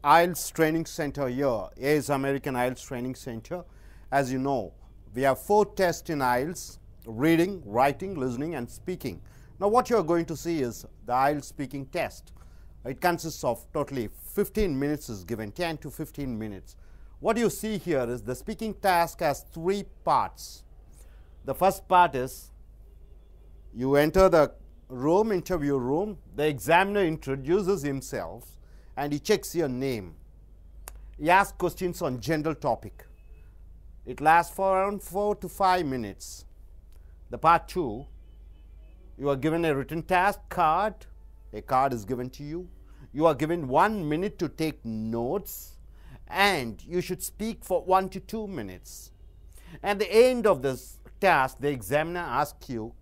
IELTS Training Center here. Here is American IELTS Training Center. As you know, we have 4 tests in IELTS: reading, writing, listening and speaking. Now what you are going to see is the IELTS speaking test. It consists of totally 15 minutes is given, 10 to 15 minutes. What you see here is the speaking task has 3 parts. The first part is you enter the room, interview room, the examiner introduces himself and he checks your name. He asks questions on general topic. It lasts for around 4 to 5 minutes. The part 2, you are given a written task card. A card is given to you. You are given 1 minute to take notes and you should speak for 1 to 2 minutes. At the end of this task, the examiner asks you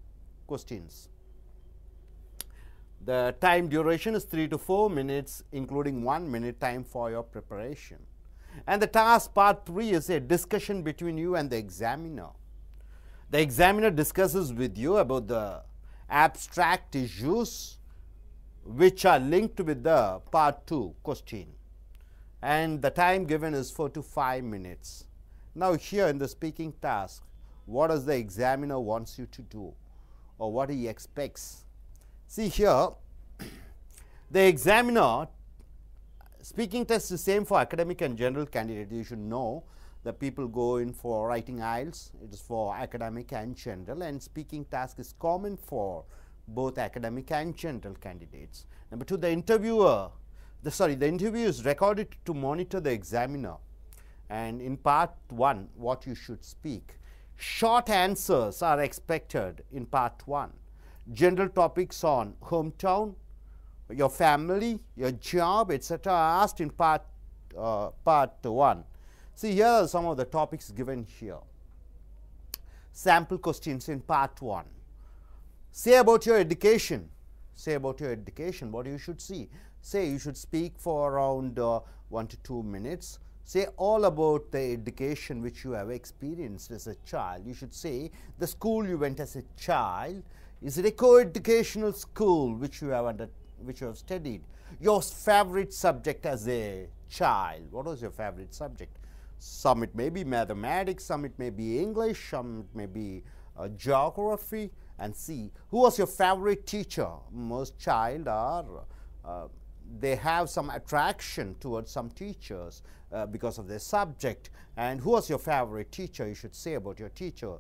questions. The time duration is 3 to 4 minutes, including 1 minute time for your preparation. And the task part 3 is a discussion between you and the examiner. The examiner discusses with you about the abstract issues which are linked with the part 2 question. And the time given is 4 to 5 minutes. Now here in the speaking task, what does the examiner wants you to do, or what he expects? See here, the examiner, speaking test is same for academic and general candidate. You should know that people go in for writing IELTS. It is for academic and general, and speaking task is common for both academic and general candidates. Number 2, the interview is recorded to monitor the examiner. And in part 1, what you should speak. Short answers are expected in part 1. General topics on hometown, your family, your job, etc. are asked in part 1. See, here are some of the topics given here. Sample questions in part 1. Say about your education. Say about your education, what you should see. Say you should speak for around 1 to 2 minutes. Say all about the education which you have experienced as a child. You should say the school you went as a child. Is it a co-educational school which you have studied? Your favorite subject as a child. What was your favorite subject? Some it may be mathematics, some it may be English, some it may be geography. And see, who was your favorite teacher? Most child are they have some attraction towards some teachers because of their subject. And who was your favorite teacher? You should say about your teacher.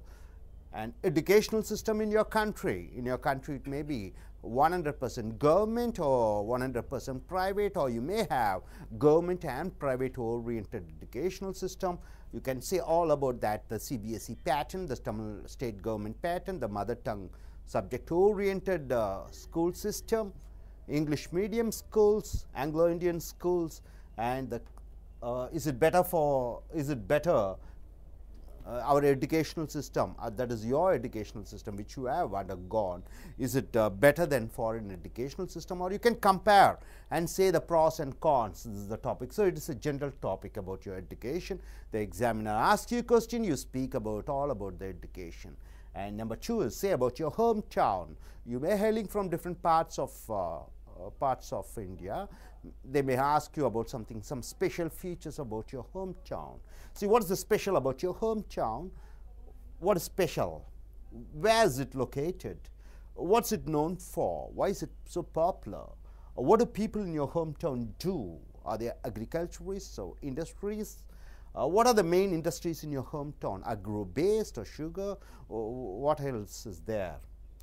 And educational system in your country. In your country, it may be 100% government or 100% private, or you may have government and private oriented educational system. You can say all about that, the CBSE pattern, the Tamil state government pattern, the mother tongue subject oriented school system, English medium schools, Anglo-Indian schools, and the is it better our educational system, that is your educational system which you have undergone, is it better than foreign educational system? Or you can compare and say the pros and cons. This is the topic. So it is a general topic about your education. The examiner asks you a question, you speak about all about the education. And number 2 is say about your hometown. You may hailing from different parts of India. They may ask you about something, some special features about your hometown. See, what is the special about your hometown? What is special? Where is it located? What's it known for? Why is it so popular? What do people in your hometown do? Are they agriculturists or industries? What are the main industries in your hometown? Agro-based or sugar? Or what else is there?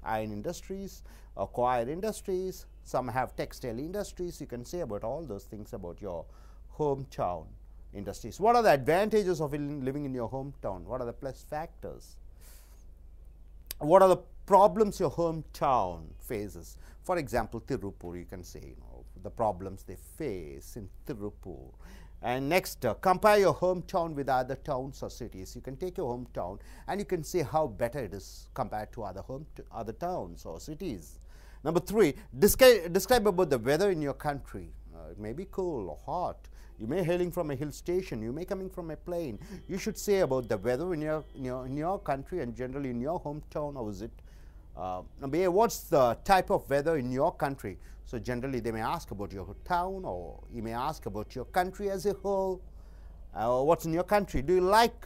Iron industries, coir industries, some have textile industries. You can say about all those things about your hometown industries. What are the advantages of living in your hometown? What are the plus factors? What are the problems your hometown faces? For example, Tirupur, you can say, the problems they face in Tirupur. And next, compare your hometown with other towns or cities. You can take your hometown and you can say how better it is compared to other towns or cities. Number 3, describe about the weather in your country. It may be cool or hot. You may hailing from a hill station. You may coming from a plain. You should say about the weather in your country and generally in your hometown. How is it? What's the type of weather in your country? So generally they may ask about your town, or you may ask about your country as a whole. What's in your country? Do you like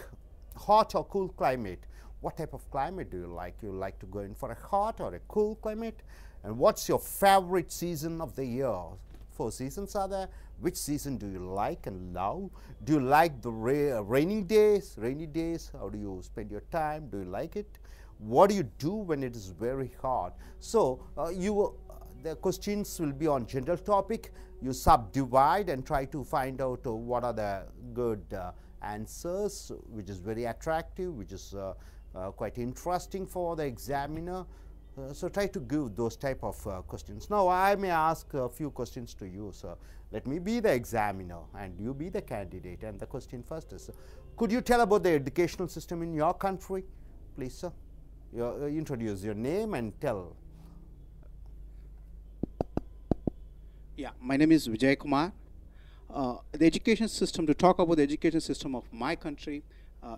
hot or cool climate? What type of climate do you like? You like to go in for a hot or a cool climate? And what's your favorite season of the year? 4 seasons are there. Which season do you like and love? Do you like the rainy days? Rainy days, how do you spend your time? Do you like it? What do you do when it is very hot? So the questions will be on general topic. You subdivide and try to find out what are the good answers, which is very attractive, which is quite interesting for the examiner. So try to give those type of questions. Now I may ask a few questions to you, sir. Let me be the examiner and you be the candidate. And the question first is, could you tell about the educational system in your country, please, sir? Introduce your name and tell. Yeah, my name is Vijay Kumar. The education system, to talk about the education system of my country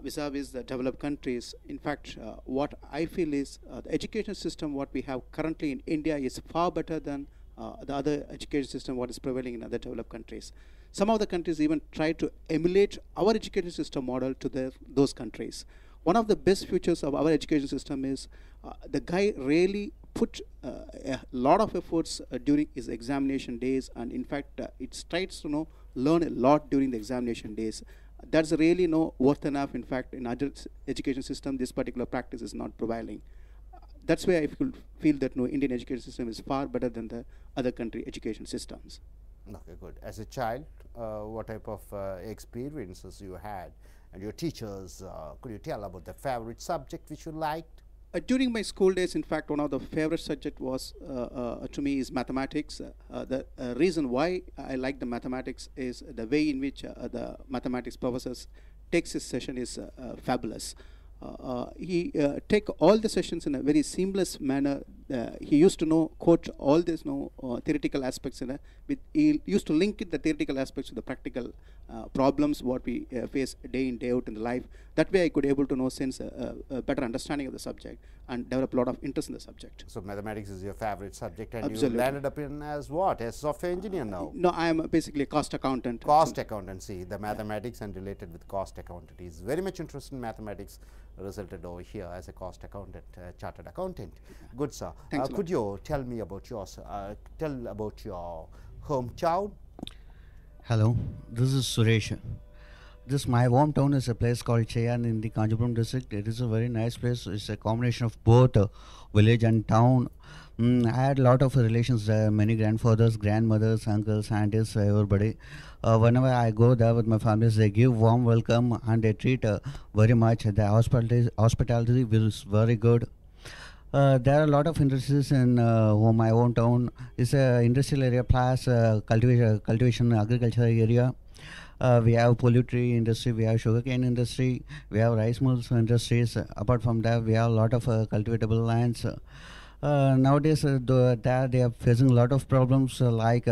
vis-a-vis the developed countries, in fact, what I feel is the education system what we have currently in India is far better than the other education system what is prevailing in other developed countries. Some of the countries even try to emulate our education system model to those countries. One of the best features of our education system is the guy really put a lot of efforts during his examination days, and in fact it tries to learn a lot during the examination days. That's really worth enough. In fact, in other education system this particular practice is not prevailing. That's why I feel that Indian education system is far better than the other country education systems. Okay, good. As a child, what type of experiences you had, and your teachers, could you tell about the favorite subject which you liked? During my school days, in fact, one of the favorite subject was to me is mathematics. The reason why I like the mathematics is the way in which the mathematics professors takes his session is fabulous. He take all the sessions in a very seamless manner. He used to quote all these theoretical aspects he used to link the theoretical aspects to the practical problems what we face day in day out in the life. That way I could able to sense a better understanding of the subject and develop a lot of interest in the subject. So mathematics is your favorite subject, and Absolutely. you landed up in as what? As software engineer now? No, I am basically a cost accountant. Cost accountancy, the mathematics and related with cost accountant is very much interested in mathematics, resulted over here as a cost accountant, chartered accountant. Good, sir. Could you tell me about yours? Tell about your hometown. Hello, this is Suresh. My hometown is a place called Chennai in the Kanjipuram district. It is a very nice place. It's a combination of both village and town. I had a lot of relations there, many grandfathers, grandmothers, uncles, aunties, everybody. Whenever I go there with my families, they give warm welcome and they treat very much. The hospitality is very good. There are a lot of industries in my hometown. It's an industrial area plus cultivation agriculture area. We have poultry industry, we have sugarcane industry, we have rice mills industries. Apart from that, we have a lot of cultivatable lands. Nowadays, they are facing a lot of problems like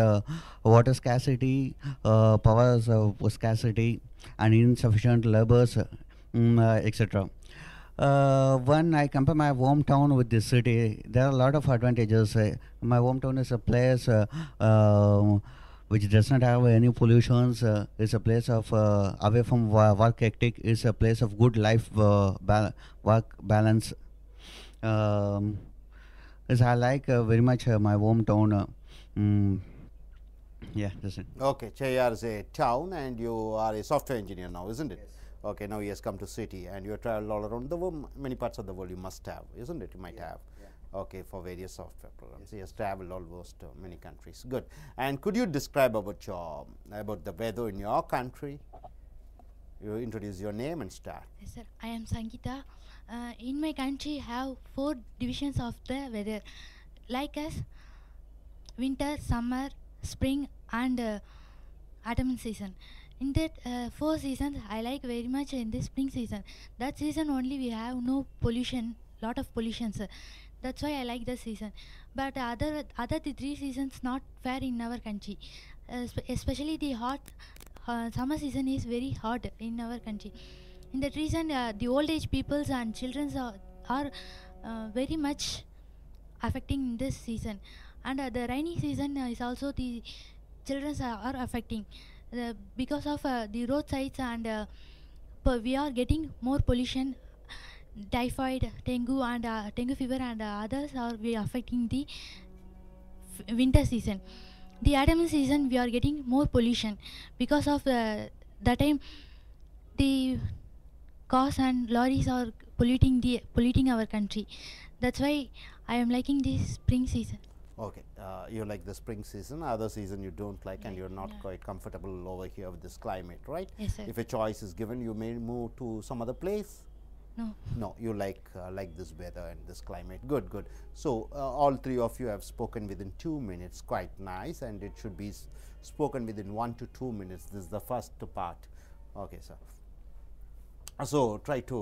water scarcity, power scarcity, and insufficient laborers, etc. When I compare my hometown with this city, there are a lot of advantages. My hometown is a place which does not have any pollutions. It's a place of away from work ethic. It's a place of good life work balance. Yes, I like very much my hometown. Yeah, that's it. Okay, Chennai is a town, and you are a software engineer now, isn't it? Yes. Okay, now he has come to city, and you have traveled all around the world, many parts of the world you must have, isn't it? You might have. Yeah. Okay, for various software programs. Yes. He has traveled almost many countries. Good. And could you describe about the weather in your country? You introduce your name and start. Yes, sir. I am Sangeeta. In my country, have 4 divisions of the weather, like as winter, summer, spring, and autumn season. In that 4 seasons, I like very much in the spring season. That season only we have no pollution, lot of pollution, sir. That's why I like the season. But other the 3 seasons not fair in our country. Especially the hot summer season is very hot in our country. In that reason, the old age peoples and children are very much affecting this season. And the rainy season is also the children are affecting because of the roadsides, and we are getting more pollution, typhoid, dengue, and dengue fever, and others are we affecting the winter season. The autumn season we are getting more pollution because of that time the cars and lorries are polluting our country. That's why I am liking this spring season. Okay, you like the spring season, other season you don't like, and you're not Yeah. quite comfortable over here with this climate, right? Yes, sir. If a choice is given, you may move to some other place. No. No, you like this weather and this climate. Good, good. So all three of you have spoken within 2 minutes. Quite nice, and it should be spoken within 1 to 2 minutes. This is the first part. Okay, sir. So try to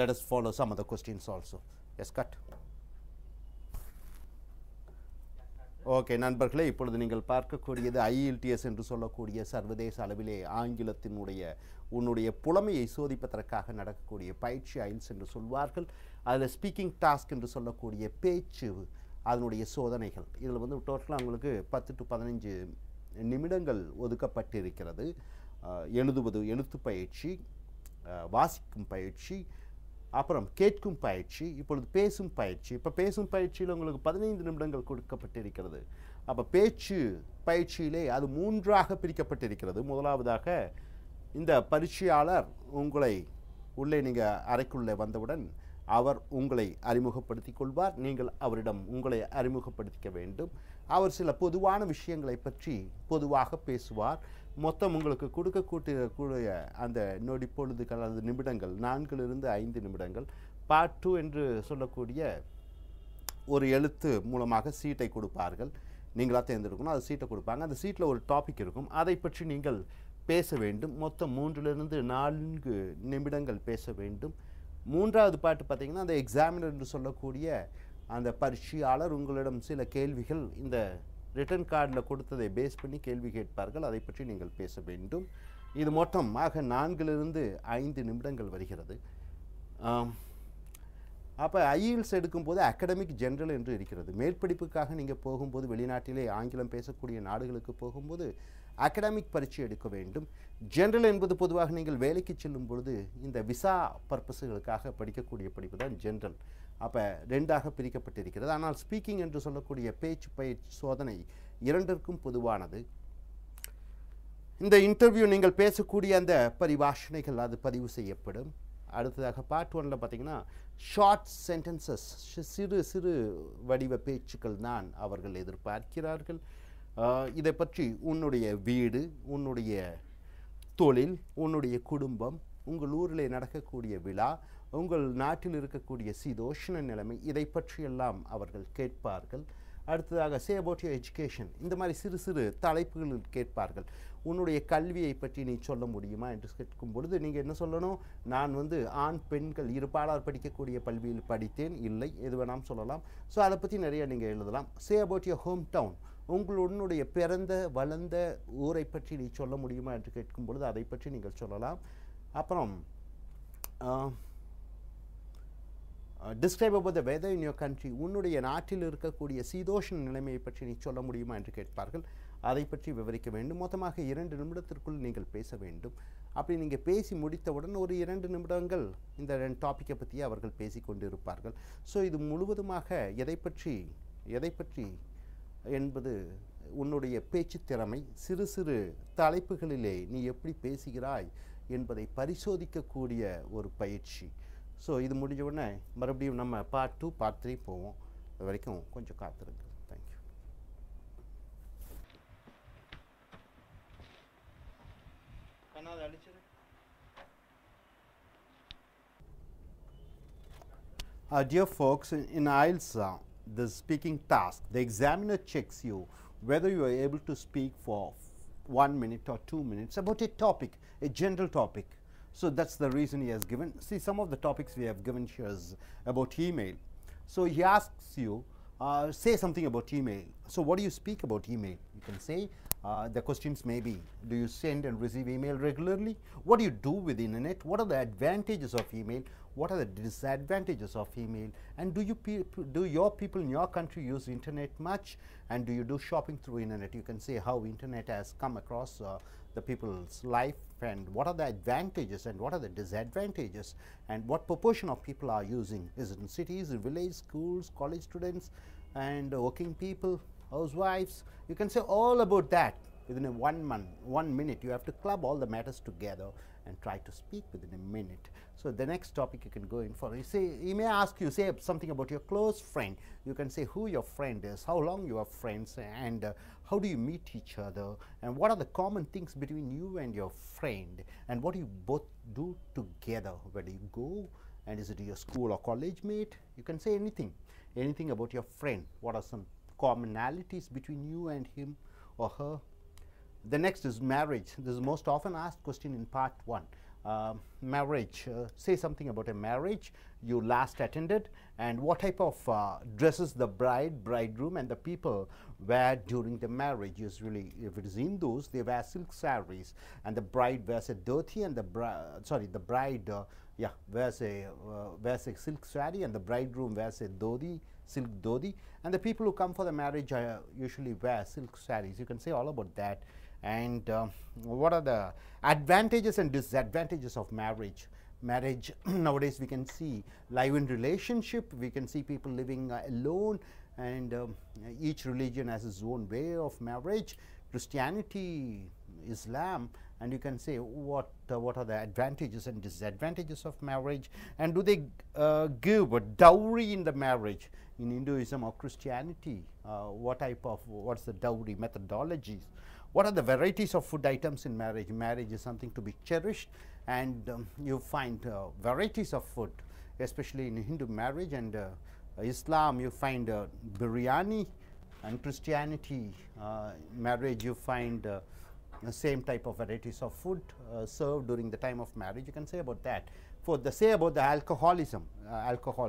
let us follow some other questions also. Yes, cut. Okay நண்பர்களே, இப்பொழுது நீங்கள் பார்க்கக்கூடியது IELTS என்று சொல்லக்கூடிய சர்வதேச அளவிலே ஆங்கிலத்தினுடைய உன்னுடைய புலமையை சோதிப்பதற்காக நடக்கக்கூடிய பயிற்சி IELTS என்று சொல்வார்கள். அதில் ஸ்பீக்கிங் டாஸ்க் என்று சொல்லக்கூடிய பேச்சு அதனுடைய சோதனைகள், இதில் வந்து டோட்டலாக உங்களுக்கு 10 to 15 நிமிடங்கள் ஒதுக்கப்பட்டிருக்கிறது. எழுதுவது, எழுத்து பயிற்சி, வாசிக்கும் பயிற்சி, அப்புறம் கேட்கும் பயிற்சி, இப்பொழுது பேசும் பயிற்சி. இப்போ பேசும் பயிற்சியில் உங்களுக்கு 15 நிமிடங்கள் கொடுக்கப்பட்டிருக்கிறது. அப்போ பேச்சு பயிற்சியிலே அது 3ஆக பிரிக்கப்பட்டிருக்கிறது. முதலாவதாக இந்த பரீட்சையாளர் உங்களை உள்ளே நீங்கள் அறைக்குள்ளே வந்தவுடன் அவர் உங்களை அறிமுகப்படுத்திக் கொள்வார். நீங்கள் அவரிடம் உங்களை அறிமுகப்படுத்திக்க வேண்டும். அவர் சில பொதுவான விஷயங்களை பற்றி பொதுவாக பேசுவார். மொத்தம் உங்களுக்கு கொடுக்கக்கூடிய அந்த நொடி பொழுதுகள் அல்லது நிமிடங்கள் 4 to 5 நிமிடங்கள். பார்ட் 2 என்று சொல்லக்கூடிய ஒரு எழுத்து மூலமாக சீட்டை கொடுப்பார்கள். நீங்களாக தேர்ந்தெடுக்கணும். அது சீட்டை கொடுப்பாங்க. அந்த சீட்டில் ஒரு டாபிக் இருக்கும். அதை பற்றி நீங்கள் பேச வேண்டும். மொத்தம் 3 to 4 நிமிடங்கள் பேச வேண்டும். மூன்றாவது பாட்டு பார்த்திங்கன்னா அந்த எக்ஸாமினர் என்று சொல்லக்கூடிய அந்த பரீட்சையாளர் உங்களிடம் சில கேள்விகள் இந்த ரிட்டன் கார்டில் கொடுத்ததை பேஸ் பண்ணி கேள்வி கேட்பார்கள். அதை பற்றி நீங்கள் பேச வேண்டும். இது மொத்தமாக 4 to 5 நிமிடங்கள் வருகிறது. அப்போ IELTS எடுக்கும்போது அகடமிக் ஜென்ரல் என்று இருக்கிறது. மேற்படிப்புக்காக நீங்கள் போகும்போது வெளிநாட்டிலே ஆங்கிலம் பேசக்கூடிய நாடுகளுக்கு போகும்போது அகடமிக் பரீட்சை எடுக்க வேண்டும். ஜென்ரல் என்பது பொதுவாக நீங்கள் வேலைக்கு செல்லும் பொழுது இந்த விசா பர்பஸுகளுக்காக படிக்கக்கூடிய படிப்பு தான் ஜென்ரல். அப்போ 2ஆக பிரிக்கப்பட்டிருக்கிறது. ஆனால் ஸ்பீக்கிங் என்று சொல்லக்கூடிய பேச்சு பயிற்சி சோதனை 2ற்கும் பொதுவானது. இந்த இன்டர்வியூ நீங்கள் பேசக்கூடிய அந்த பரிபாஷணைகள் அது பதிவு செய்யப்படும். அடுத்ததாக பார்ட் 1ல் பார்த்தீங்கன்னா ஷார்ட் சென்டென்சஸ், சிறு சிறு வடிவ பேச்சுக்கள் தான் அவர்கள் எதிர்பார்க்கிறார்கள். இதை பற்றி உன்னுடைய வீடு, உன்னுடைய தொழில், உன்னுடைய குடும்பம், உங்கள் ஊரில் நடக்கக்கூடிய விழா, உங்கள் நாட்டில் இருக்கக்கூடிய சீதோஷ்ண நிலைமை, இதை பற்றியெல்லாம் அவர்கள் கேட்பார்கள். அடுத்ததாக சே அபவுட் யுவர் எஜுகேஷன், இந்த மாதிரி சிறு சிறு தலைப்புகளில் கேட்பார்கள். உன்னுடைய கல்வியை பற்றி நீ சொல்ல முடியுமா என்று கேட்கும் பொழுது நீங்கள் என்ன சொல்லணும்? நான் வந்து ஆண் பெண்கள் இருபாலார் படிக்கக்கூடிய பள்ளியில் படித்தேன், இல்லை, எது வேணாலும் சொல்லலாம். ஸோ அதை பற்றி நிறைய நீங்கள் எழுதலாம். Say about your home town, உன்னுடைய பிறந்த வளர்ந்த ஊரை பற்றி நீ சொல்ல முடியுமா என்று கேட்கும் பொழுது அதை பற்றி நீங்கள் சொல்லலாம். அப்புறம் describe about the weather in your country, உன்னுடைய நாட்டில் இருக்கக்கூடிய சீதோஷ்ண நிலைமையை பற்றி நீ சொல்ல முடியுமா என்று கேட்பார்கள். அதை பற்றி விவரிக்க வேண்டும். மொத்தமாக 2 நிமிடத்திற்குள் நீங்கள் பேச வேண்டும். அப்படி நீங்கள் பேசி முடித்தவுடன் ஒரு 2 நிமிடங்கள் இந்த 2 டாப்பிக்கை பற்றி அவர்கள் பேசி கொண்டு இருப்பார்கள். ஸோ இது முழுவதுமாக எதை பற்றி என்பது உன்னுடைய பேச்சு திறமை, சிறு சிறு தலைப்புகளிலே நீ எப்படி பேசுகிறாய் என்பதை பரிசோதிக்கக்கூடிய ஒரு பயிற்சி. ஸோ இது முடிஞ்ச உடனே மறுபடியும் நம்ம பார்ட் 2 பார்ட் 3 போவோம். அது வரைக்கும் கொஞ்சம் காத்திருங்க. Thank you. Dear folks, in IELTS, the speaking task, the examiner checks you whether you are able to speak for 1 minute or 2 minutes about a topic, a general topic. So that's the reason he has given. See, some of the topics we have given here is about email. So he asks you, say something about email. So what do you speak about email? You can say, the questions may be, do you send and receive email regularly? What do you do with the internet? What are the advantages of email? what are the disadvantages of email, and do your people in your country use internet much, and do you do shopping through internet? You can say how internet has come across the people's life, and what are the advantages and what are the disadvantages, and what proportion of people are using. Is it in cities, in village, schools, college students, and working people, housewives? You can say all about that within a 1 minute. You have to club all the matters together and try to speak within a minute. So the next topic you can go in for, he may ask you, say something about your close friend. You can say who your friend is, how long you are friends, and how do you meet each other, and what are the common things between you and your friend, and what do you both do together, where do you go, and is it your school or college mate? You can say anything about your friend. What are some commonalities between you and him or her? The next is marriage. This is the most often asked question in part 1. Marriage, say something about a marriage you last attended, and what type of dresses the bride, bridegroom, and the people wear during the marriage. Usually, if it is Hindus, they wear silk sarees, and the bride wears a dhoti, and the bride wears a silk saree, and the bridegroom wears a dhoti, silk dhoti, and the people who come for the marriage usually wear silk sarees. You can say all about that. And what are the advantages and disadvantages of marriage? Marriage nowadays we can see live-in relationship, we can see people living alone, and each religion has its own way of marriage. Christianity, Islam, and you can say what are the advantages and disadvantages of marriage, and do they give a dowry in the marriage in Hinduism or Christianity? What's the dowry methodologies? What are the varieties of food items in marriage? Marriage is something to be cherished, and you find varieties of food, especially in Hindu marriage, and Islam you find biryani, and Christianity marriage you find the same type of varieties of food served during the time of marriage. You can say about that. Say about the alcoholism,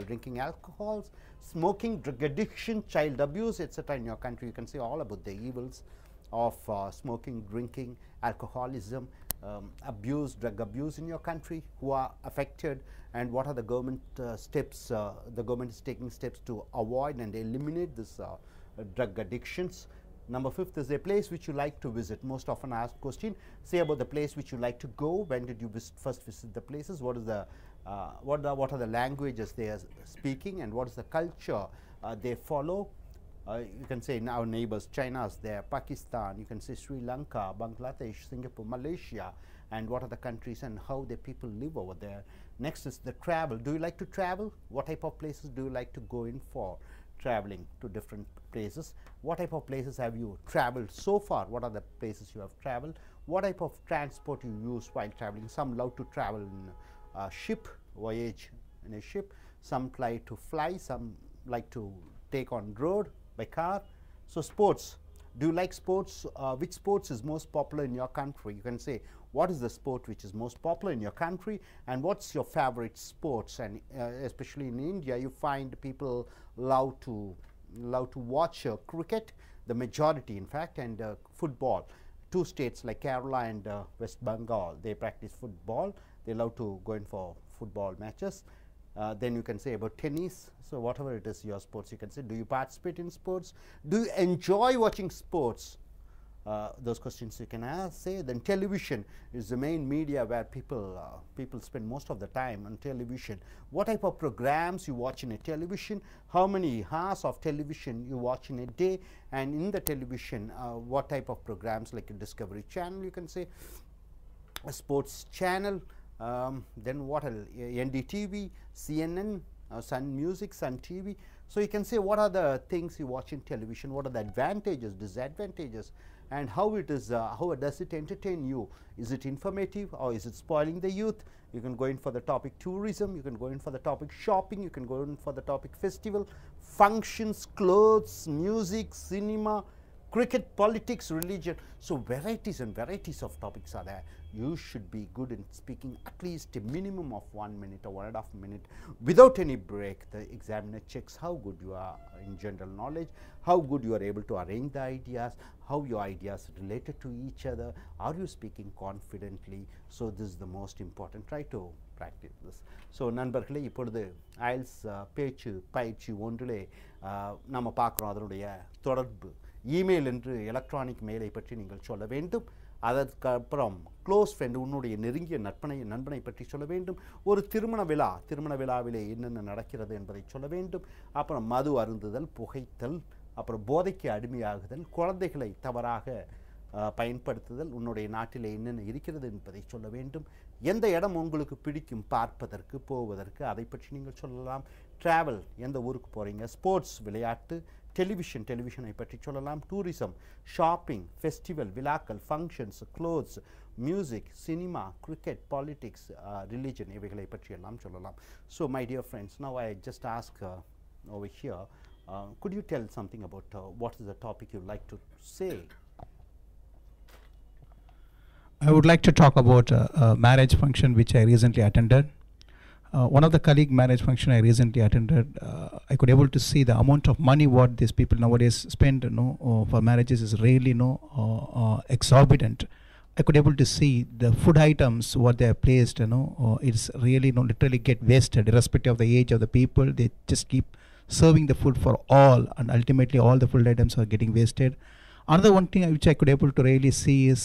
drinking alcohols, smoking, drug addiction, child abuse, etc. in your country. You can say all about the evils of smoking, drinking, alcoholism, drug abuse in your country, who are affected, and what are the government steps, the government is taking steps to avoid and eliminate this drug addictions. Number 5th is a place which you like to visit. Most often asked question. Say about the place which you like to go. When did you first visit the places? What are the languages they are speaking, and what is the culture they follow? You can say in our neighbors, China is there, Pakistan, you can say Sri Lanka, Bangladesh, Singapore, Malaysia, and what are the countries and how the people live over there. Next is the travel. Do you like to travel? What type of places do you like to go in for traveling to different places? What type of places have you traveled so far? What are the places you have traveled? What type of transport you use while traveling? Some love to travel in a ship, voyage in a ship. Some like to fly, some like to take on road by car. So sports, do you like sports? Which sports is most popular in your country? You can say what is the sport which is most popular in your country, and what's your favorite sports. And especially in India, you find people love to watch cricket, the majority in fact, and football. 2 states like Kerala and West Bengal, they practice football. They love to go in for football matches. Then you can say about tennis. So whatever it is your sports, you can say, do you participate in sports? Do you enjoy watching sports? Those questions you can say. Then television is the main media where people spend most of the time on television. What type of programs you watch in a television? How many hours of television you watch in a day? And in the television, what type of programs, like a Discovery Channel, you can say, a sports channel. Then what else? NDTV, CNN, Sun Music, Sun TV. So you can say what are the things you watch in television, what are the advantages, disadvantages, and how it is, how does it entertain you? Is it informative or is it spoiling the youth? You can go in for the topic tourism, you can go in for the topic shopping, you can go in for the topic festival, functions, clothes, music, cinema, cricket, politics, religion. So varieties and varieties of topics are there. You should be good in speaking at least a minimum of 1 minute or 1.5 minutes without any break. The examiner checks how good you are in general knowledge, how good you are able to arrange the ideas, how your ideas related to each other, are you speaking confidently. So this is the most important. Try to practice this. So நண்பர்களே, இப்பொழுது isles பேச்சு பயிற்சி ஒன்றிலே நம்ம பார்க்குறோம் அதனுடைய தொடர்பு. Email என்று எலக்ட்ரானிக் மெயிலை பற்றி நீங்கள் சொல்ல வேண்டும். அதற்கப்புறம் க்ளோஸ் ஃப்ரெண்ட், உன்னுடைய நெருங்கிய நண்பனை பற்றி சொல்ல வேண்டும். ஒரு திருமண விழாவிலே என்னென்ன நடக்கிறது என்பதை சொல்ல வேண்டும். அப்புறம் மது அருந்துதல், புகைத்தல், அப்புறம் போதைக்கு அடிமையாகுதல், குழந்தைகளை தவறாக பயன்படுத்துதல், உன்னுடைய நாட்டில் என்னென்ன இருக்கிறது என்பதை சொல்ல வேண்டும். எந்த இடம் உங்களுக்கு பிடிக்கும் பார்ப்பதற்கு, போவதற்கு, அதை பற்றி நீங்கள் சொல்லலாம். ட்ராவல், எந்த ஊருக்கு போகிறீங்க. ஸ்போர்ட்ஸ், விளையாட்டு. டெலிவிஷனை பற்றி சொல்லலாம். டூரிசம், ஷாப்பிங், ஃபெஸ்டிவல், விழாக்கள், functions, clothes, music, cinema, cricket, politics, religion, இவைகளை பற்றி எல்லாம் சொல்லலாம். So my dear friends, now I just ask over here, could you tell something about what is the topic you like to say? I would like to talk about a marriage function which I recently attended. One of the colleague marriage function I recently attended, I could able to see the amount of money what these people nowadays spend, for marriages is really exorbitant. I could able to see the food items what they are placed, it's really literally get wasted irrespective of the age of the people. They just keep serving the food for all, and ultimately all the food items are getting wasted. Another one thing which I could able to really see is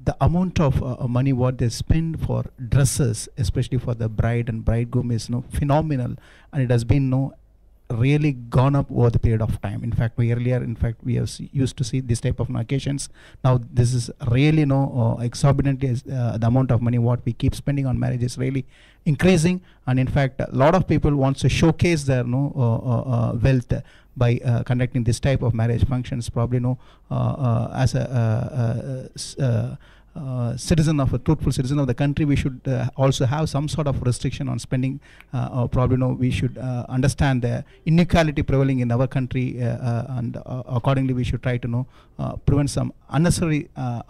the amount of money what they spend for dresses, especially for the bride and bridegroom, is phenomenal, and it has been really gone up over the period of time. In fact, we have used to see this type of occasions. Now this is really exorbitantly the amount of money what we keep spending on marriage is really increasing, and in fact a lot of people wants to showcase their wealth by conducting this type of marriage functions. Probably as a citizen of a truthful citizen of the country, we should also have some sort of restriction on spending. Probably we should understand the inequality prevailing in our country, and accordingly we should try to prevent some unnecessary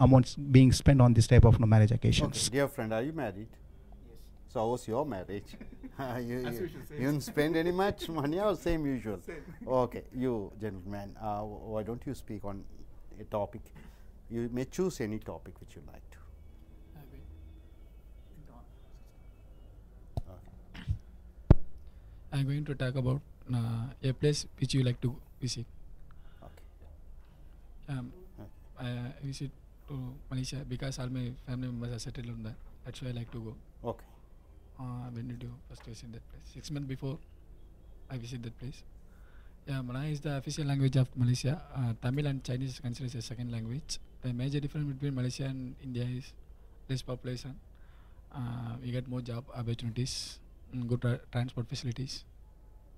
amounts being spent on this type of marriage occasions. Okay. Dear friend, are you married? Yes. So how was your marriage? you Same. didn't spend any much money, or same usual? Same. Okay, you gentlemen, why don't you speak on a topic? You may choose any topic which you like to. Okay. I'm going to talk about a place which you like to visit. Okay. I visit to Malaysia because all my family members are settled on that. That's why I like to go. Okay. When did you first visit that place? 6 months before I visit that place. Yeah, Malay is the official language of Malaysia. Tamil and Chinese is considered as a second language. The major difference between Malaysia and India is less population. We get more job opportunities, good transport facilities.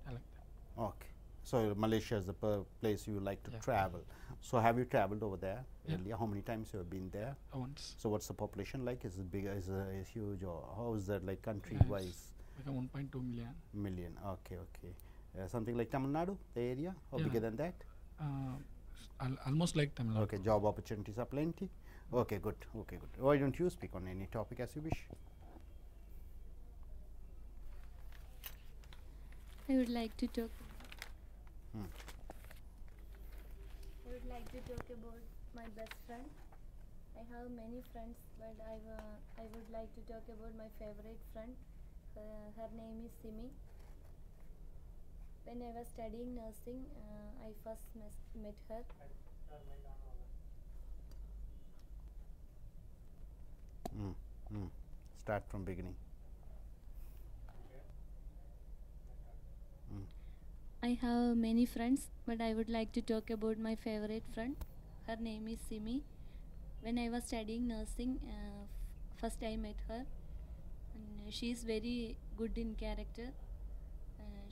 I like that. Okay. So Malaysia is the place you like to Yeah. travel. So have you traveled over there Yeah. earlier? How many times you have been there? Once. So what's the population like? Is it big? Is it huge? Or how is that like country Yeah, wise? it's like a 1.2 million. Million. Okay. Okay. Something like Tamil Nadu, the area, or Yeah. bigger than that? Almost like Tamil Nadu. Okay. Job opportunities are plenty. Okay. Good. Okay. Good. Why don't you speak on any topic as you wish? I would like to talk. Hmm. I would like to talk about my best friend. I have many friends, but I would like to talk about my favorite friend. Her name is Simi. When I was studying nursing, I first met her. Start from beginning. I have many friends, but I would like to talk about my favorite friend. Her name is Simi. When I was studying nursing, first I met her, and she is very good in character.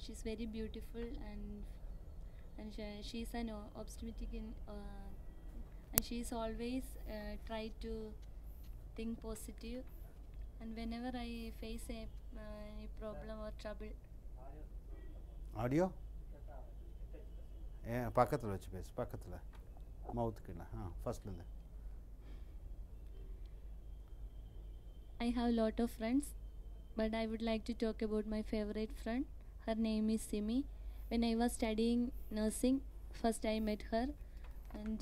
She's very beautiful, and she is an optimistic in, and she is always try to think positive. And whenever I face a problem or trouble, Audio? பக்கத்தில் வச்சு பேசு, பக்கத்தில் மவுத்துக்கு இல்லை. ஃபர்ஸ்ட்லேருந்து. I have a lot of friends, but I would like to talk about my favorite friend. Her name is Simi. When I was studying nursing, first I met her, and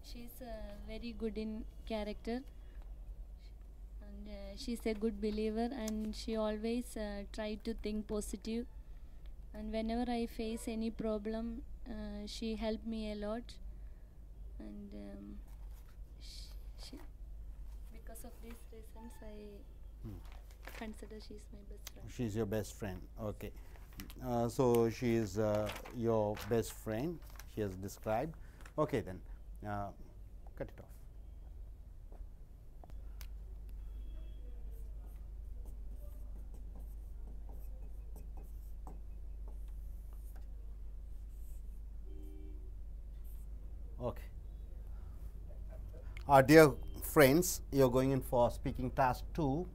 she's very good in character, and she's a good believer, and she always try to think positive. And whenever I face any problem, she helped me a lot. And she, because of these reasons, I consider she's my best friend. She's your best friend. Okay. So she is your best friend. She has described. Okay, then cut it off. Okay. Dear friends, you are going in for speaking task 2.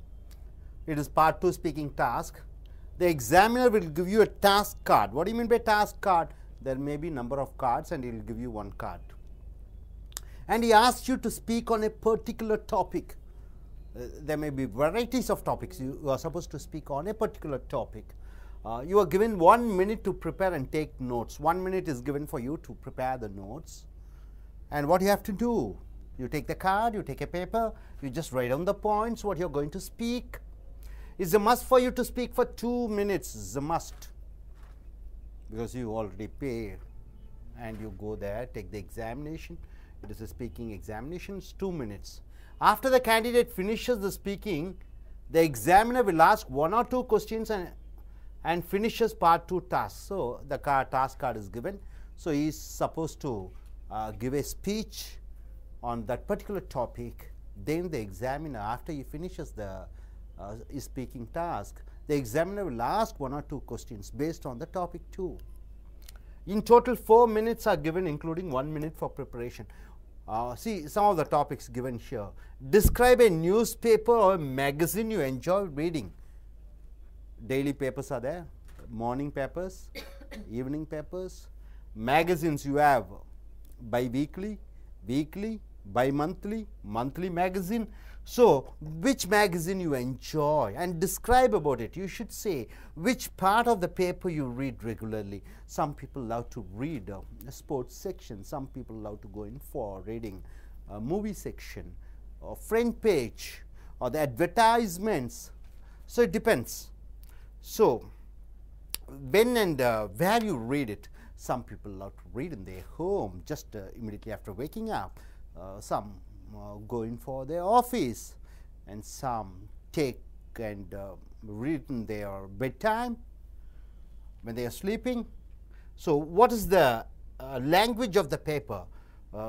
It is part 2 speaking task. The examiner will give you a task card. What do you mean by task card? There may be number of cards and he will give you one card. And he asks you to speak on a particular topic. There may be varieties of topics. You are supposed to speak on a particular topic. You are given 1 minute to prepare and take notes. 1 minute is given for you to prepare the notes. And what you have to do? You take the card, you take a paper, you just write down the points, what you are going to speak. It's a must for you to speak for 2 minutes. It's a must. Because you already pay and you go there, take the examination. It is a speaking examination, it's 2 minutes. After the candidate finishes the speaking, the examiner will ask 1 or 2 questions and finishes part 2 task. So, the task card is given. So, he is supposed to give a speech on that particular topic. Then the examiner, after he finishes the speaking task, the examiner will ask 1 or 2 questions based on the topic too. In total 4 minutes are given, including 1 minute for preparation. See some of the topics given here. Describe a newspaper or a magazine you enjoy reading. Daily papers are there, morning papers, evening papers. Magazines you have bi-weekly, weekly, bi-monthly, monthly magazine. So, which magazine you enjoy and describe about it. You should say which part of the paper you read regularly. Some people love to read a sports section. Some people love to go in for reading a movie section or front page or the advertisements. So, it depends. So, when and where you read it. Some people love to read in their home just immediately after waking up. Some go in for their office, and some take and read in their bedtime when they are sleeping. So, what is the language of the paper?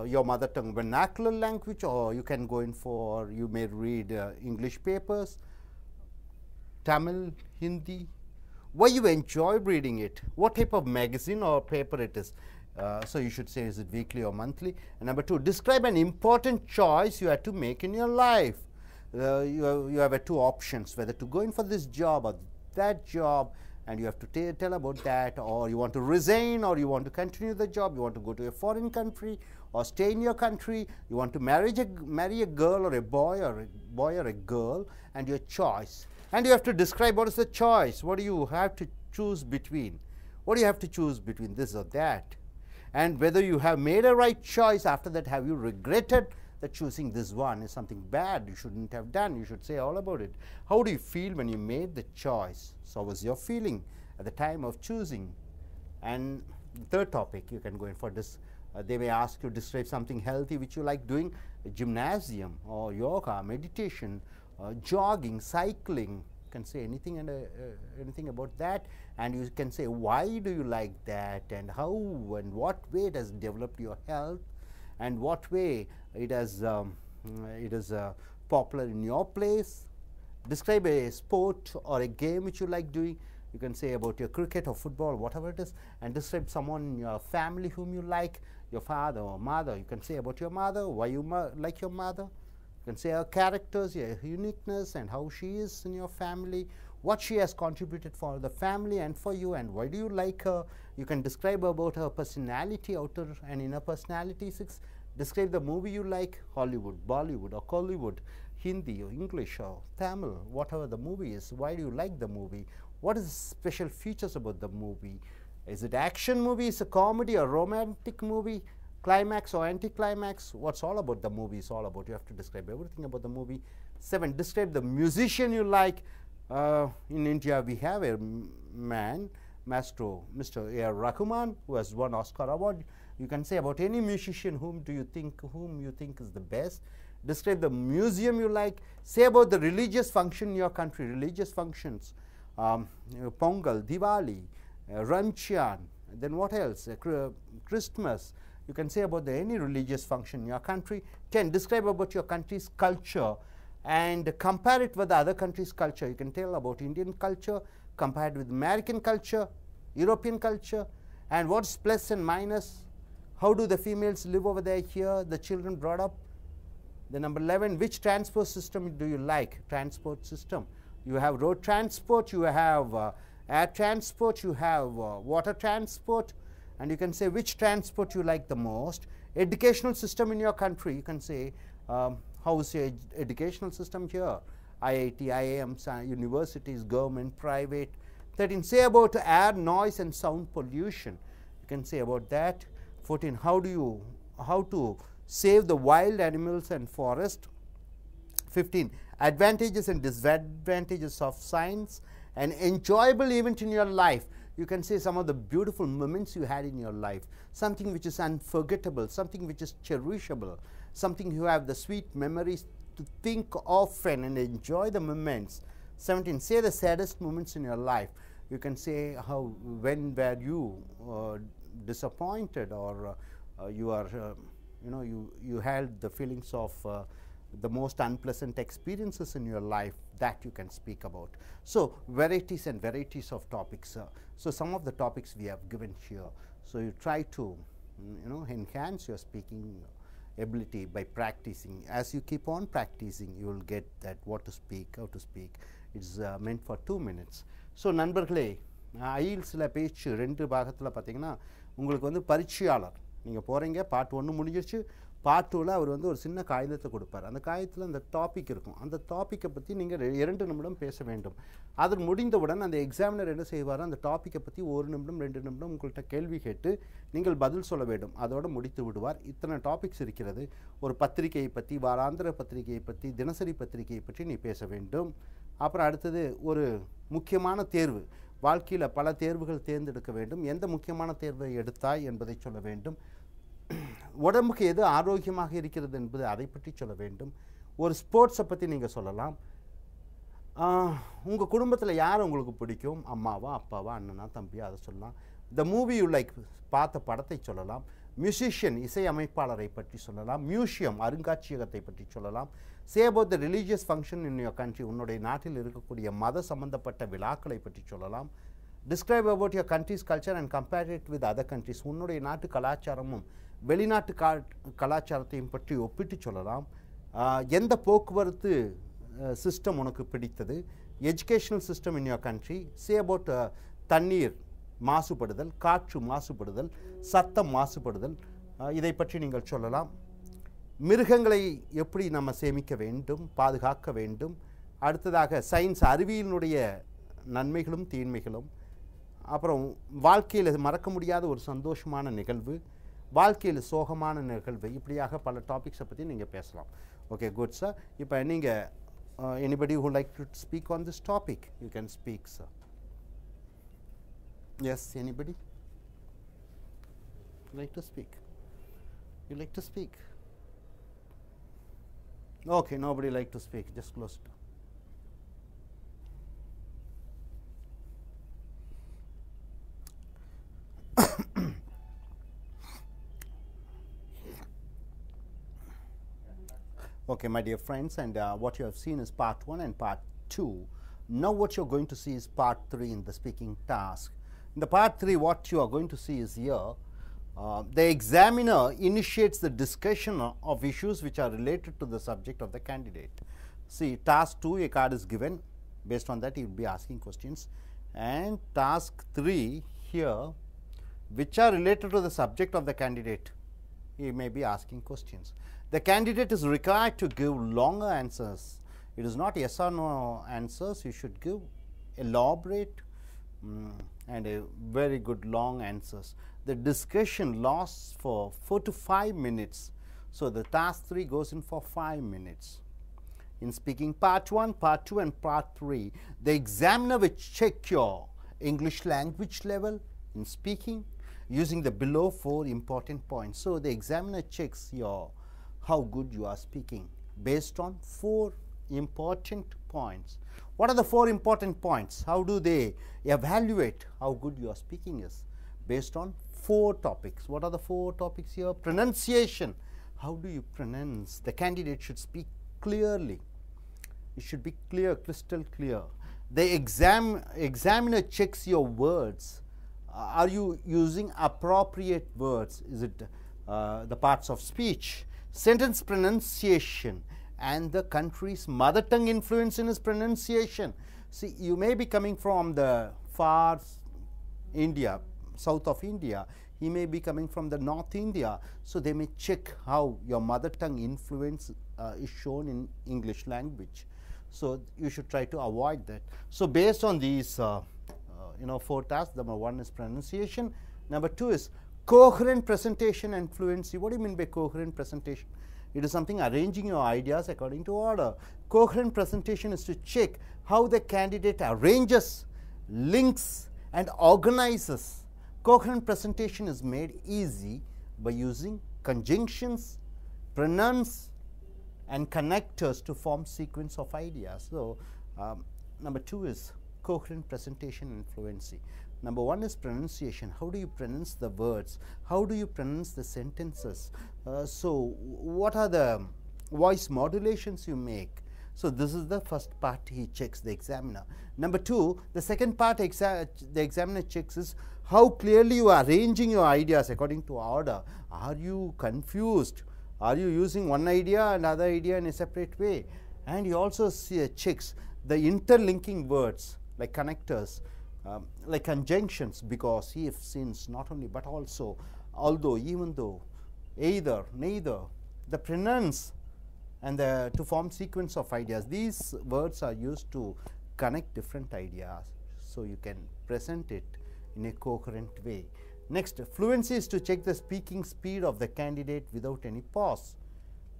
Your mother tongue vernacular language, or you can go in for, you may read English papers, Tamil, Hindi. Why you enjoy reading it? What type of magazine or paper it is? So, you should say is it weekly or monthly. And number 2, describe an important choice you had to make in your life. You have 2 options, whether to go in for this job or that job, and you have to tell about that, or you want to resign, or you want to continue the job, you want to go to a foreign country or stay in your country, you want to marry a girl or a boy or a girl, and your choice. And you have to describe what is the choice, what do you have to choose between, what do you have to choose between this or that, and whether you have made a right choice. After that, have you regretted that choosing this one is something bad you shouldn't have done? You should say all about it. How do you feel when you made the choice? So, what was your feeling at the time of choosing? And the third topic, you can go in for this. They may ask you to describe something healthy which you like doing, gymnasium or yoga, meditation, jogging, cycling. You can say anything and anything about that, and you can say why do you like that, and how and what way it has developed your health, and what way it is popular in your place. Describe a sport or a game which you like doing. You can say about your cricket or football, whatever it is, and describe someone in your family whom you like, your father or mother. You can say about your mother, why you like your mother. You can say her characters, your uniqueness, and how she is in your family, what she has contributed for the family and for you, and why do you like her. You can describe about her personality, outer and inner personality. 6, describe the movie you like, Hollywood, Bollywood or Kollywood, Hindi or English or Tamil, whatever the movie is. Why do you like the movie? What is the special features about the movie? Is it action movie, is it a comedy or romantic movie? Climax or anticlimax, what's all about the movie is all about. You have to describe everything about the movie. 7, describe the musician you like. In India, we have a man, Maestro, Mr. A.R. Rahman, who has won Oscar award. You can say about any musician whom you think is the best. Describe the museum you like. Say about the religious function in your country, religious functions, Pongal, Diwali, Ramchan, then what else? Christmas. You can say about any religious function in your country. 10, describe about your country's culture and compare it with the other country's culture. You can tell about Indian culture compared with American culture, European culture, and what's plus and minus. How do the females live over there here, the children brought up? The number 11, which transport system do you like? Transport system. You have road transport, you have air transport, you have water transport, and you can say which transport you like the most. Educational system in your country, you can say how is your educational system here? IIT, IIMs, universities, government, private. 13, say about air, noise and sound pollution. You can say about that. 14, how to save the wild animals and forest. 15, advantages and disadvantages of science. An enjoyable event in your life. You can say some of the beautiful moments you had in your life, something which is unforgettable, something which is cherishable, something you have the sweet memories to think often and enjoy the moments. 17, say the saddest moments in your life. You can say when were you disappointed, or you are you had the feelings of the most unpleasant experiences in your life, that you can speak about. So varieties and varieties of topics. So some of the topics we have given here. So you try to enhance your speaking ability by practicing. As you keep on practicing, you will get that what to speak, how to speak. It's meant for 2 minutes. So நண்பர்களே, ஐல்ஸ்ல பேச்சு 2 பாகத்தில் பார்த்தீங்கன்னா உங்களுக்கு வந்து பரீட்சையாளர் நீங்கள் போகிறீங்க, part 1 முடிஞ்சிருச்சு. Part 2ல் அவர் வந்து ஒரு சின்ன காகிதத்தை கொடுப்பார். அந்த காகிதத்தில் அந்த டாபிக் இருக்கும். அந்த டாப்பிக்கை பற்றி நீங்கள் 2 நிமிடம் பேச வேண்டும். அது முடிந்தவுடன் அந்த எக்ஸாமினர் என்ன செய்வார், அந்த டாப்பிக்கை பற்றி 1 நிமிடம் 2 நிமிடம் உங்கள்கிட்ட கேள்வி கேட்டு நீங்கள் பதில் சொல்ல வேண்டும். அதோடு முடித்து விடுவார். இத்தனை டாபிக்ஸ் இருக்கிறது. ஒரு பத்திரிகையை பற்றி, வாராந்திர பத்திரிகையை பற்றி, தினசரி பத்திரிகையை பற்றி நீ பேச வேண்டும். அப்புறம் அடுத்தது ஒரு முக்கியமான தேர்வு, வாழ்க்கையில் பல தேர்வுகள் தேர்ந்தெடுக்க வேண்டும். எந்த முக்கியமான தேர்வை எடுத்தாய் என்பதை சொல்ல வேண்டும். உடம்புக்கு எது ஆரோக்கியமாக இருக்கிறது என்பது அதை பற்றி சொல்ல வேண்டும். ஒரு ஸ்போர்ட்ஸை பற்றி நீங்கள் சொல்லலாம். உங்கள் குடும்பத்தில் யார் உங்களுக்கு பிடிக்கும், அம்மாவா, அப்பாவா, அண்ணனா, தம்பியா, அதை சொல்லலாம். த மூவி யூ லைக், பார்த்த படத்தை சொல்லலாம். மியூசிஷியன், இசை அமைப்பாளரை பற்றி சொல்லலாம். மியூசியம், அருங்காட்சியகத்தை பற்றி சொல்லலாம். Say about the religious function in your country, உன்னுடைய நாட்டில் இருக்கக்கூடிய மத சம்பந்தப்பட்ட விழாக்களை பற்றி சொல்லலாம். Describe about your countries culture and compare it with other countries, உன்னுடைய நாட்டு கலாச்சாரமும் வெளிநாட்டு கலாச்சாரத்தையும் பற்றி ஒப்பிட்டு சொல்லலாம். எந்த போக்குவரத்து சிஸ்டம் உனக்கு பிடித்தது, educational system in your country. Say about தண்ணீர் மாசுபடுதல், காற்று மாசுபடுதல், சத்தம் மாசுபடுதல், இதை பற்றி நீங்கள் சொல்லலாம். மிருகங்களை எப்படி நம்ம சேமிக்க வேண்டும், பாதுகாக்க வேண்டும். அடுத்ததாக சயின்ஸ், அறிவியலினுடைய நன்மைகளும் தீன்மைகளும். அப்புறம் வாழ்க்கையில் மறக்க முடியாத ஒரு சந்தோஷமான நிகழ்வு, வாழ்க்கையில் சோகமான நிகழ்வு, இப்படியாக பல டாபிக்ஸை பற்றி நீங்கள் பேசலாம். Okay, good sir. இப்போ நீங்கள் anybody who like to speak on this topic, you can speak, sir. Yes, anybody like to speak? You like to speak? Okay, nobody like to speak. Just close it. Okay, my dear friends, and what you have seen is part 1 and part 2. Now what you're going to see is part 3 in the speaking task. In the part 3, what you are going to see is here, the examiner initiates the discussion of issues which are related to the subject of the candidate. See, task 2, a card is given. Based on that, he will be asking questions. And task 3 here, which are related to the subject of the candidate, he may be asking questions. The candidate is required to give longer answers. It is not yes or no answers. You should give elaborate and a very good long answers. the discussion lasts for 4 to 5 minutes. So the task 3 goes in for 5 minutes. In speaking part 1, part 2 and part 3, the examiner will check your English language level in speaking using the below 4 important points. So the examiner checks your how good you are speaking based on 4 important points. What are the 4 important points? How do they evaluate how good your speaking is? Based on 4 topics. What are the 4 topics here? Pronunciation. How do you pronounce? The candidate should speak clearly. It should be clear, crystal clear. The examiner checks your words. Are you using appropriate words? Is it the parts of speech? Sentence pronunciation and the country's mother tongue influence in his pronunciation. See, you may be coming from the far India, south of India. He may be coming from the North India. So they may check how your mother tongue influence is shown in English language. So you should try to avoid that. So based on these 4 tasks, number 1 is pronunciation. Number 2 is coherent presentation and fluency. What do you mean by coherent presentation? It is something arranging your ideas according to order. Coherent presentation is to check how the candidate arranges, links and organizes. Coherent presentation is made easy by using conjunctions, pronouns and connectors to form sequence of ideas. So number 2 is coherent presentation and fluency. Number 1 is pronunciation. How do you pronounce the words? How do you pronounce the sentences? So what are the voice modulations you make? So this is the first part he checks, the examiner. Number 2, the second part the examiner checks is how clearly you are arranging your ideas according to order. Are you confused? Are you using one idea and other idea in a separate way? And he also checks the interlinking words like connectors, like conjunctions, because he since not only but also, although, even though, either, neither, the pronouns and to form sequence of ideas. These words are used to connect different ideas, so you can present it in a coherent way. Next, fluency is to check the speaking speed of the candidate without any pause.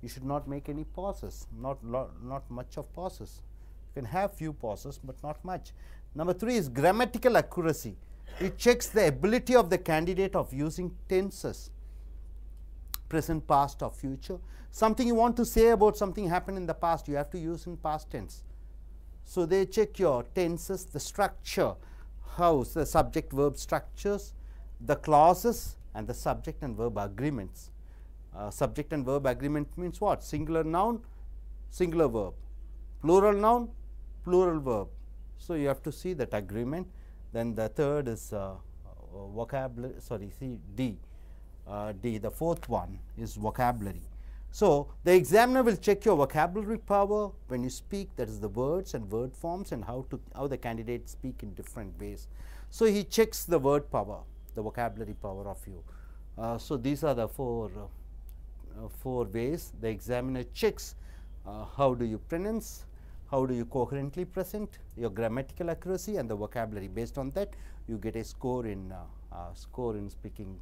You should not make any pauses, not much of pauses. You can have few pauses, but not much. Number 3 is grammatical accuracy. It checks the ability of the candidate of using tenses, present, past or future. Something you want to say about something happened in the past, you have to use in past tense. So they check your tenses, the structure, how the subject verb structures, the clauses and the subject and verb agreements. Subject and verb agreement means what? Singular noun, singular verb. Plural noun, plural verb. So you have to see that agreement. Then the third is vocabulary, D. The fourth one is vocabulary. So the examiner will check your vocabulary power when you speak, that is the words and word forms and how the candidates speak in different ways. So he checks the word power, the vocabulary power of you. So these are the four ways the examiner checks how do you pronounce, how do you coherently present, your grammatical accuracy and the vocabulary. Based on that, you get a score in speaking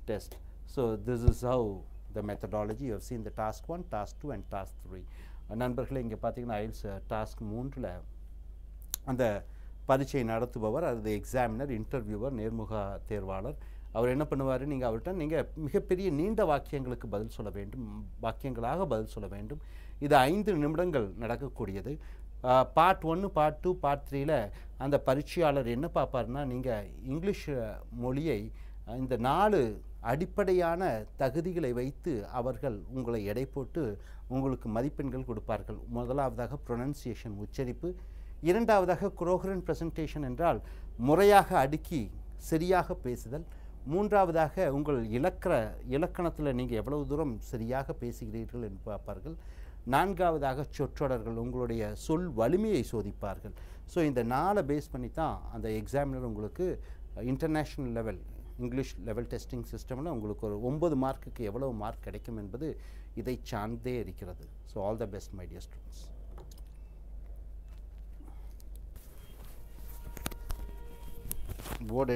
test. So this is how the methodology. You have seen the task 1, task 2 and task 3. நண்பர்களே, இங்கே பார்த்தீங்கன்னா IELTS task 3ல் அந்த பரீட்சை நடத்துபவர், அது examiner, interviewer, நேர்முக தேர்வாளர், அவர் என்ன பண்ணுவார், நீங்கள் அவர்கிட்ட நீங்கள் மிகப்பெரிய நீண்ட வாக்கியங்களுக்கு பதில் சொல்ல வேண்டும், வாக்கியங்களாக பதில் சொல்ல வேண்டும். இது 5 நிமிடங்கள் நடக்கக்கூடியது. பார்ட் 1, பார்ட் 2, பார்ட் 3ல் அந்த பரீட்சையாளர் என்ன பார்ப்பார்னா, நீங்கள் இங்கிலீஷ் மொழியை இந்த 4 அடிப்படையான தகுதிகளை வைத்து அவர்கள் உங்களை எடை போட்டு உங்களுக்கு மதிப்பெண்கள் கொடுப்பார்கள். முதலாவதாக ப்ரொனன்சியேஷன், உச்சரிப்பு. இரண்டாவதாக கோஹரண்ட் ப்ரெசன்டேஷன் என்றால் முறையாக அடுக்கி சரியாக பேசுதல். மூன்றாவதாக உங்கள் இலக்கணத்தில் நீங்கள் எவ்வளவு தூரம் சரியாக பேசுகிறீர்கள் என்று பார்ப்பார்கள். நான்காவதாக சொற்றொடர்கள், உங்களுடைய சொல் வலிமையை சோதிப்பார்கள். ஸோ இந்த 4 பேஸ் பண்ணி தான் அந்த எக்ஸாமினர் உங்களுக்கு international level English level testing சிஸ்டமில் உங்களுக்கு ஒரு 9 மார்க்குக்கு எவ்வளவு மார்க் கிடைக்கும் என்பது இதை சார்ந்தே இருக்கிறது. So all the best my dear students. Board